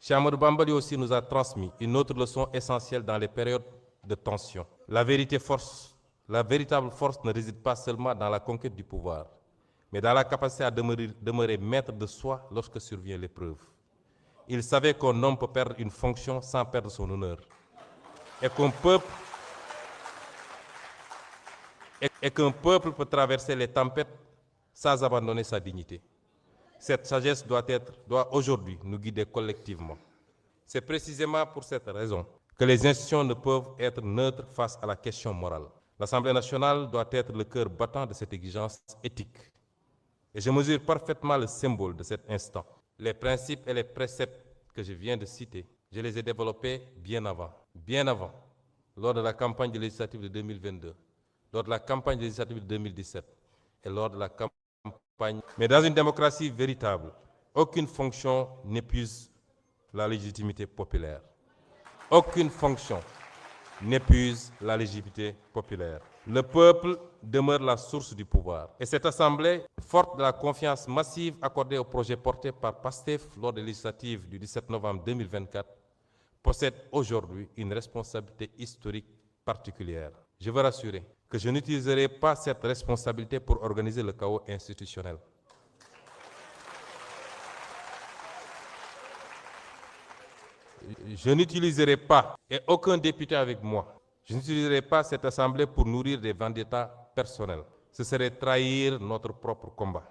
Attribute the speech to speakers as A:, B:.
A: Cheikh Ahmadou Bamba aussi nous a transmis une autre leçon essentielle dans les périodes de tension. La véritable force ne réside pas seulement dans la conquête du pouvoir, mais dans la capacité à demeurer maître de soi lorsque survient l'épreuve. Il savait qu'un homme peut perdre une fonction sans perdre son honneur, et qu'un peuple peut traverser les tempêtes sans abandonner sa dignité. Cette sagesse doit aujourd'hui nous guider collectivement. C'est précisément pour cette raison que les institutions ne peuvent être neutres face à la question morale. L'Assemblée nationale doit être le cœur battant de cette exigence éthique. Et je mesure parfaitement le symbole de cet instant. Les principes et les préceptes que je viens de citer, je les ai développés bien avant, lors de la campagne législative de 2022, lors de la campagne législative de 2017 et lors de la campagne. Mais dans une démocratie véritable, aucune fonction n'épuise la légitimité populaire. Aucune fonction n'épuise la légitimité populaire. Le peuple demeure la source du pouvoir. Et cette Assemblée, forte de la confiance massive accordée au projet porté par PASTEF lors des législatives du 17 novembre 2024, possède aujourd'hui une responsabilité historique particulière. Je veux rassurer que je n'utiliserai pas cette responsabilité pour organiser le chaos institutionnel. Je n'utiliserai pas, et aucun député avec moi, je n'utiliserai pas cette Assemblée pour nourrir des vendettas personnels. Ce serait trahir notre propre combat.